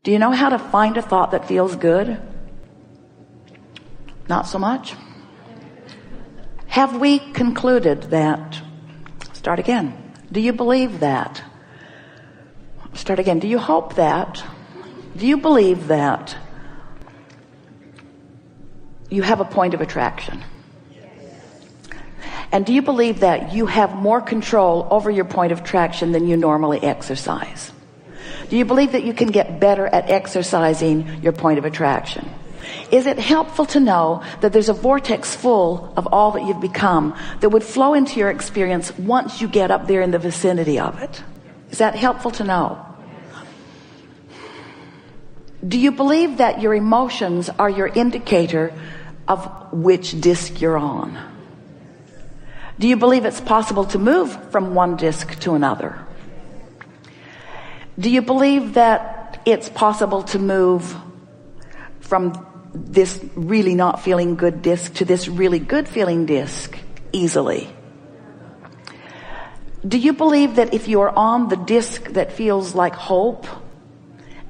Do you know how to find a thought that feels good? Not so much. Have we concluded that? Start again. Do you believe that? Start again. Do you hope that? Do you believe that you have a point of attraction? And do you believe that you have more control over your point of attraction than you normally exercise? Do you believe that you can get better at exercising your point of attraction? Is it helpful to know that there's a vortex full of all that you've become that would flow into your experience once you get up there in the vicinity of it? Is that helpful to know? Do you believe that your emotions are your indicator of which disc you're on? Do you believe it's possible to move from one disc to another? Do you believe that it's possible to move from this really not feeling good disc to this really good feeling disc easily? Do you believe that if you're on the disc that feels like hope,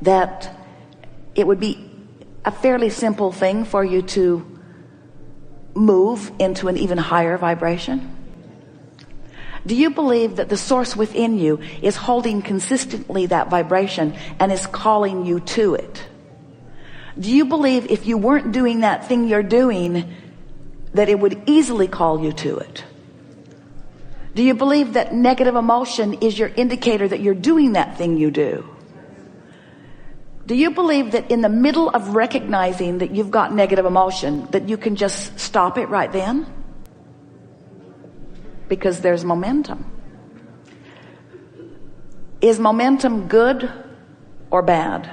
that it would be a fairly simple thing for you to move into an even higher vibration? Do you believe that the source within you is holding consistently that vibration and is calling you to it? Do you believe if you weren't doing that thing you're doing, that it would easily call you to it? Do you believe that negative emotion is your indicator that you're doing that thing you do? Do you believe that in the middle of recognizing that you've got negative emotion, that you can just stop it right then? Because there's momentum. Is momentum good or bad?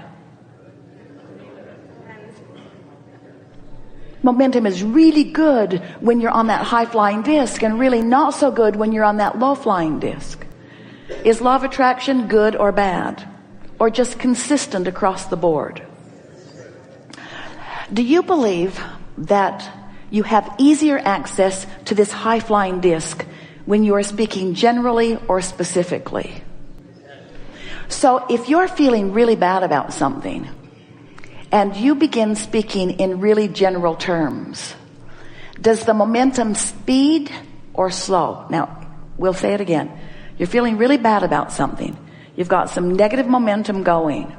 Momentum is really good when you're on that high-flying disc and really not so good when you're on that low-flying disc. Is law of attraction good or bad? Or just consistent across the board? Do you believe that you have easier access to this high-flying disc when you are speaking generally or specifically? So if you're feeling really bad about something and you begin speaking in really general terms, does the momentum speed or slow? Now, we'll say it again. You're feeling really bad about something. You've got some negative momentum going.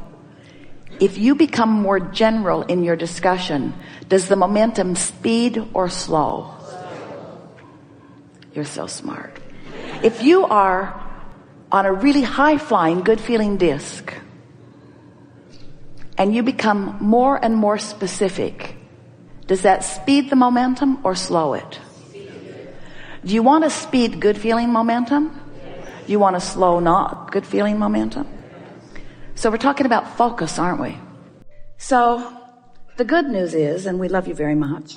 If you become more general in your discussion, does the momentum speed or slow? You're so smart. If you are on a really high-flying, good-feeling disc, and you become more and more specific, does that speed the momentum or slow it? Do you want to speed good-feeling momentum? Do you want to slow not good-feeling momentum? So we're talking about focus, aren't we? So the good news is, and we love you very much,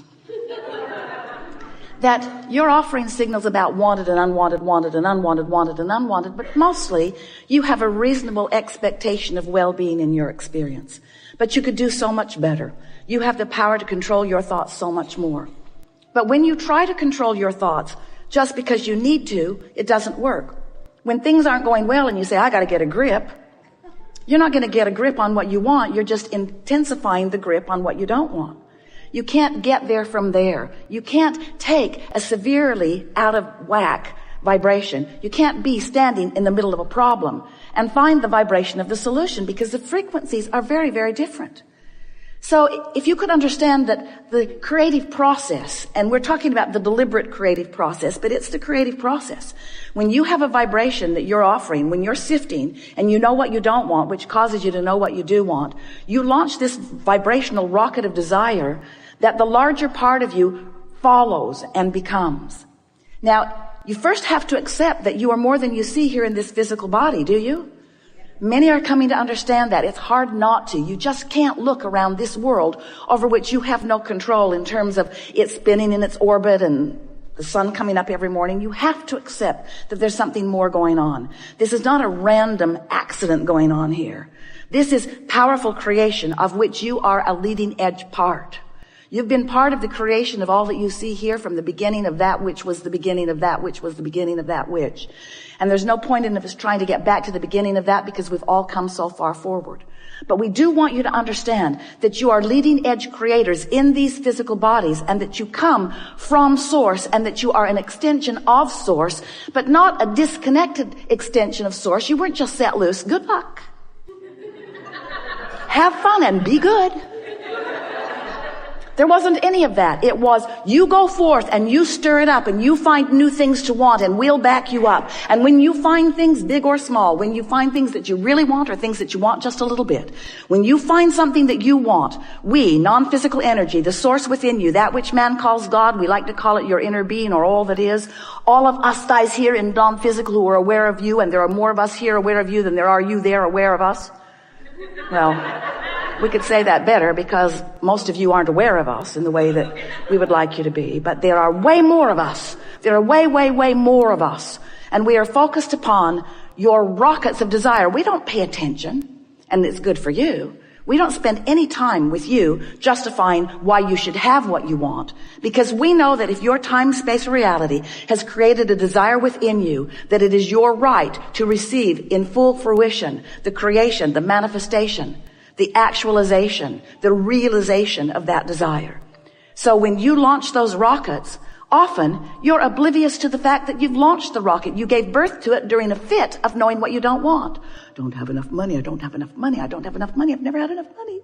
that you're offering signals about wanted and unwanted, wanted and unwanted, wanted and unwanted, but mostly you have a reasonable expectation of well-being in your experience. But you could do so much better. You have the power to control your thoughts so much more. But when you try to control your thoughts just because you need to, it doesn't work. When things aren't going well and you say, I got to get a grip, you're not going to get a grip on what you want. You're just intensifying the grip on what you don't want. You can't get there from there. You can't take a severely out of whack vibration. You can't be standing in the middle of a problem and find the vibration of the solution, because the frequencies are very, very different. So if you could understand that the creative process, and we're talking about the deliberate creative process, but it's the creative process. When you have a vibration that you're offering, when you're sifting and you know what you don't want, which causes you to know what you do want, you launch this vibrational rocket of desire that the larger part of you follows and becomes. Now, you first have to accept that you are more than you see here in this physical body, do you? Many are coming to understand that. It's hard not to. You just can't look around this world over which you have no control in terms of it spinning in its orbit and the sun coming up every morning. You have to accept that there's something more going on. This is not a random accident going on here. This is powerful creation of which you are a leading edge part. You've been part of the creation of all that you see here from the beginning of that which was the beginning of that which was the beginning of that which. And there's no point in us trying to get back to the beginning of that because we've all come so far forward. But we do want you to understand that you are leading edge creators in these physical bodies and that you come from Source and that you are an extension of Source, but not a disconnected extension of Source. You weren't just set loose. Good luck. Have fun and be good. There wasn't any of that. It was you go forth and you stir it up and you find new things to want and we'll back you up. And when you find things big or small, when you find things that you really want or things that you want just a little bit, when you find something that you want, we, non-physical energy, the source within you, that which man calls God, we like to call it your inner being or all that is, all of us guys here in non-physical who are aware of you, and there are more of us here aware of you than there are you there aware of us. Well, we could say that better because most of you aren't aware of us in the way that we would like you to be. But there are way more of us. There are way, way, way more of us. And we are focused upon your rockets of desire. We don't pay attention, and it's good for you. We don't spend any time with you justifying why you should have what you want. Because we know that if your time, space, or reality has created a desire within you, that it is your right to receive in full fruition the creation, the manifestation, the actualization, the realization of that desire. So when you launch those rockets, often you're oblivious to the fact that you've launched the rocket. You gave birth to it during a fit of knowing what you don't want. Don't have enough money. I don't have enough money. I don't have enough money. I've never had enough money.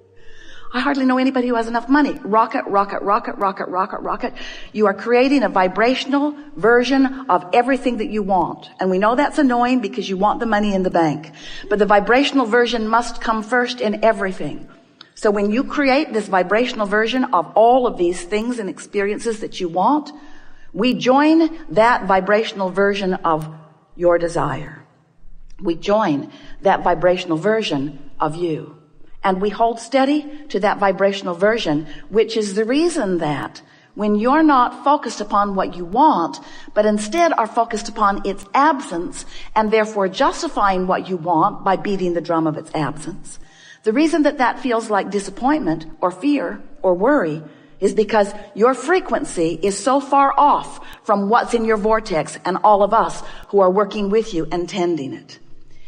I hardly know anybody who has enough money. Rocket, rocket, rocket, rocket, rocket, rocket. You are creating a vibrational version of everything that you want. And we know that's annoying because you want the money in the bank. But the vibrational version must come first in everything. So when you create this vibrational version of all of these things and experiences that you want, we join that vibrational version of your desire. We join that vibrational version of you. And we hold steady to that vibrational version, which is the reason that when you're not focused upon what you want, but instead are focused upon its absence and therefore justifying what you want by beating the drum of its absence, the reason that that feels like disappointment or fear or worry is because your frequency is so far off from what's in your vortex and all of us who are working with you and tending it.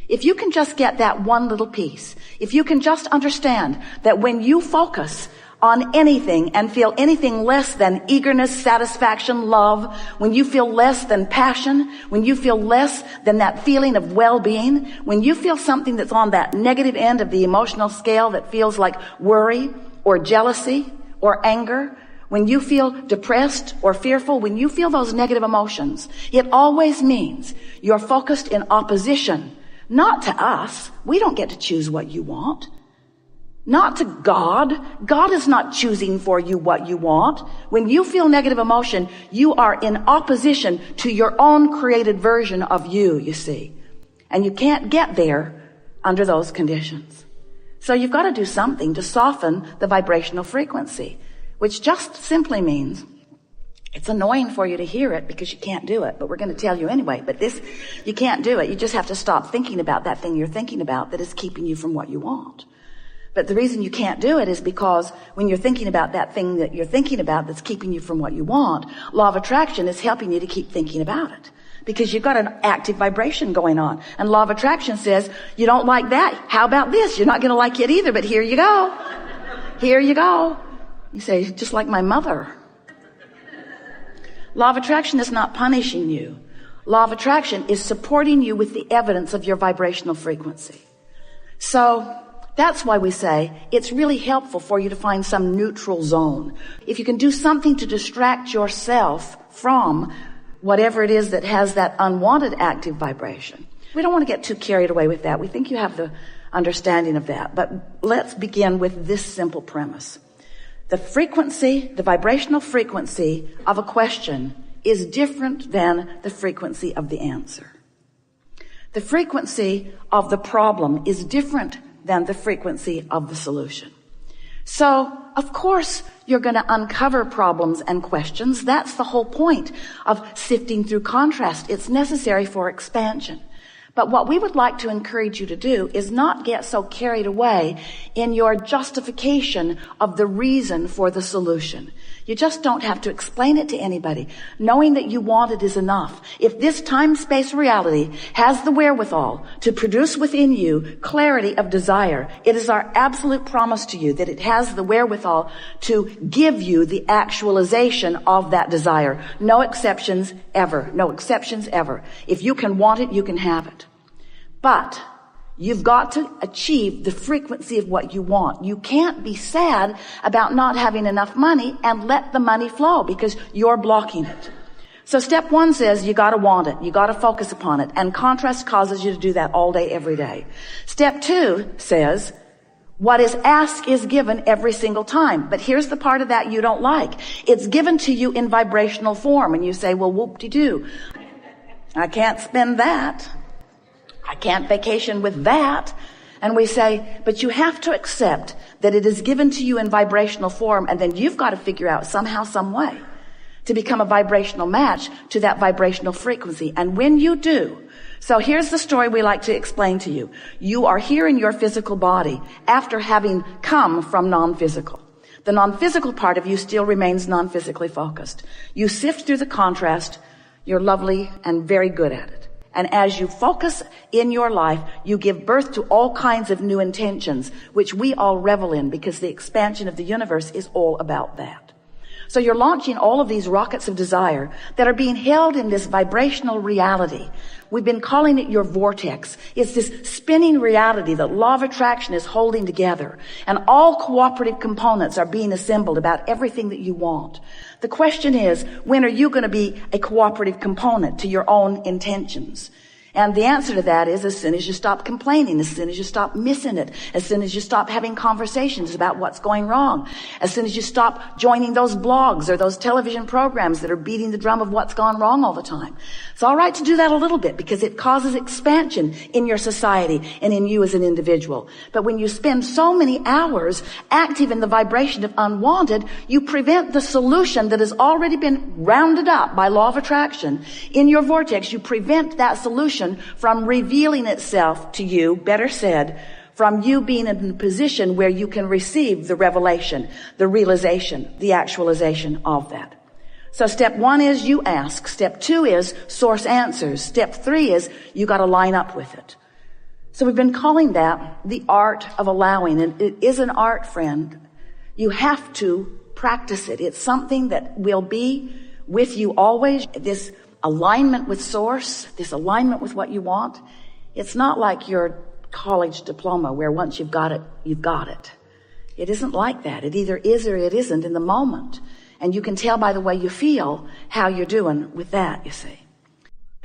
If you can just get that one little piece, if you can just understand that when you focus on anything and feel anything less than eagerness, satisfaction, love, when you feel less than passion, when you feel less than that feeling of well-being, when you feel something that's on that negative end of the emotional scale that feels like worry or jealousy or anger, when you feel depressed or fearful, when you feel those negative emotions, it always means you're focused in opposition. Not to us. We don't get to choose what you want. Not to God. God is not choosing for you what you want. When you feel negative emotion, you are in opposition to your own created version of you see. And you can't get there under those conditions. So you've got to do something to soften the vibrational frequency, which just simply means it's annoying for you to hear it because you can't do it, but we're going to tell you anyway. But you can't do it. You just have to stop thinking about that thing you're thinking about that is keeping you from what you want. But the reason you can't do it is because when you're thinking about that thing that you're thinking about that's keeping you from what you want, law of attraction is helping you to keep thinking about it because you've got an active vibration going on. And law of attraction says, you don't like that. How about this? You're not going to like it either, but here you go. Here you go. You say, just like my mother. Law of attraction is not punishing you. Law of attraction is supporting you with the evidence of your vibrational frequency. So that's why we say it's really helpful for you to find some neutral zone. If you can do something to distract yourself from whatever it is that has that unwanted active vibration. We don't want to get too carried away with that. We think you have the understanding of that. But let's begin with this simple premise. The frequency, the vibrational frequency of a question is different than the frequency of the answer. The frequency of the problem is different than the frequency of the solution. So, of course, you're going to uncover problems and questions. That's the whole point of sifting through contrast. It's necessary for expansion. But what we would like to encourage you to do is not get so carried away in your justification of the reason for the solution. You just don't have to explain it to anybody. Knowing that you want it is enough. If this time-space reality has the wherewithal to produce within you clarity of desire, it is our absolute promise to you that it has the wherewithal to give you the actualization of that desire. No exceptions ever. No exceptions ever. If you can want it, you can have it. But you've got to achieve the frequency of what you want. You can't be sad about not having enough money and let the money flow because you're blocking it. So step 1 says you gotta want it. You gotta focus upon it. And contrast causes you to do that all day, every day. Step 2 says what is asked is given every single time. But here's the part of that you don't like. It's given to you in vibrational form. And you say, well, whoop-de-doo. I can't spend that. I can't vacation with that. And we say, but you have to accept that it is given to you in vibrational form, and then you've got to figure out somehow, some way to become a vibrational match to that vibrational frequency. And when you do, so here's the story we like to explain to you. You are here in your physical body after having come from non-physical. The non-physical part of you still remains non-physically focused. You sift through the contrast. You're lovely and very good at it. And as you focus in your life, you give birth to all kinds of new intentions, which we all revel in because the expansion of the universe is all about that. So you're launching all of these rockets of desire that are being held in this vibrational reality. We've been calling it your vortex. It's this spinning reality that law of attraction is holding together. And all cooperative components are being assembled about everything that you want. The question is, when are you going to be a cooperative component to your own intentions? And the answer to that is as soon as you stop complaining, as soon as you stop missing it, as soon as you stop having conversations about what's going wrong, as soon as you stop joining those blogs or those television programs that are beating the drum of what's gone wrong all the time. It's all right to do that a little bit because it causes expansion in your society and in you as an individual. But when you spend so many hours active in the vibration of unwanted, you prevent the solution that has already been rounded up by law of attraction in your vortex. You prevent that solution from revealing itself to you, better said, from you being in a position where you can receive the revelation, the realization, the actualization of that. So step 1 is you ask. Step 2 is source answers. Step 3 is you got to line up with it. So we've been calling that the art of allowing. And it is an art, friend. You have to practice it. It's something that will be with you always. This alignment with source, this alignment with what you want. It's not like your college diploma where once you've got it, you've got it. It isn't like that. It either is or it isn't in the moment. And you can tell by the way you feel how you're doing with that, you see.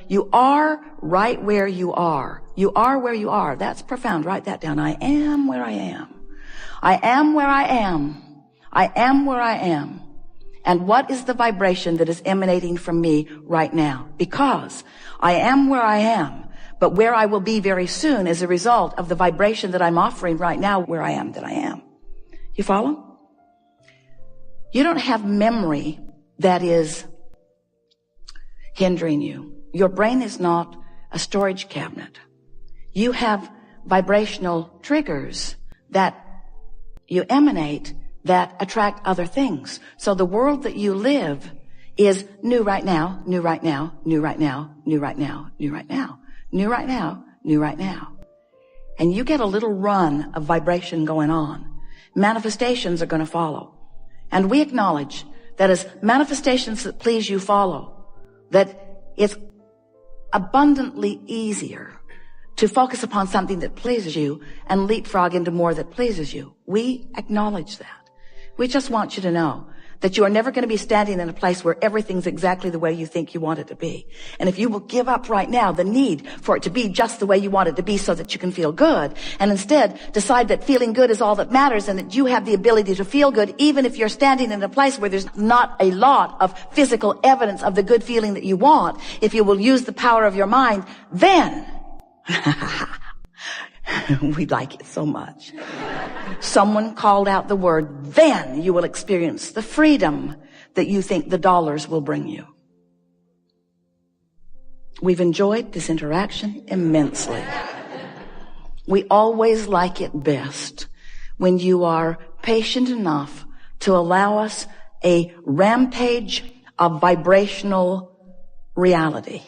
You are right where you are. You are where you are. That's profound. Write that down. I am where I am. I am where I am. I am where I am. And what is the vibration that is emanating from me right now? Because I am where I am, but where I will be very soon as a result of the vibration that I'm offering right now where I am that I am. You follow? You don't have memory that is hindering you. Your brain is not a storage cabinet. You have vibrational triggers that you emanate that attract other things. So the world that you live is new right now, new right now, new right now, new right now, new right now, new right now, new right now. And you get a little run of vibration going on. Manifestations are going to follow. And we acknowledge that as manifestations that please you follow, that it's abundantly easier to focus upon something that pleases you and leapfrog into more that pleases you. We acknowledge that. We just want you to know that you are never going to be standing in a place where everything's exactly the way you think you want it to be. And if you will give up right now the need for it to be just the way you want it to be so that you can feel good, and instead decide that feeling good is all that matters and that you have the ability to feel good even if you're standing in a place where there's not a lot of physical evidence of the good feeling that you want, if you will use the power of your mind, then we like it so much. Someone called out the word, then you will experience the freedom that you think the dollars will bring you. We've enjoyed this interaction immensely. We always like it best when you are patient enough to allow us a rampage of vibrational reality.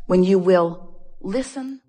When you will listen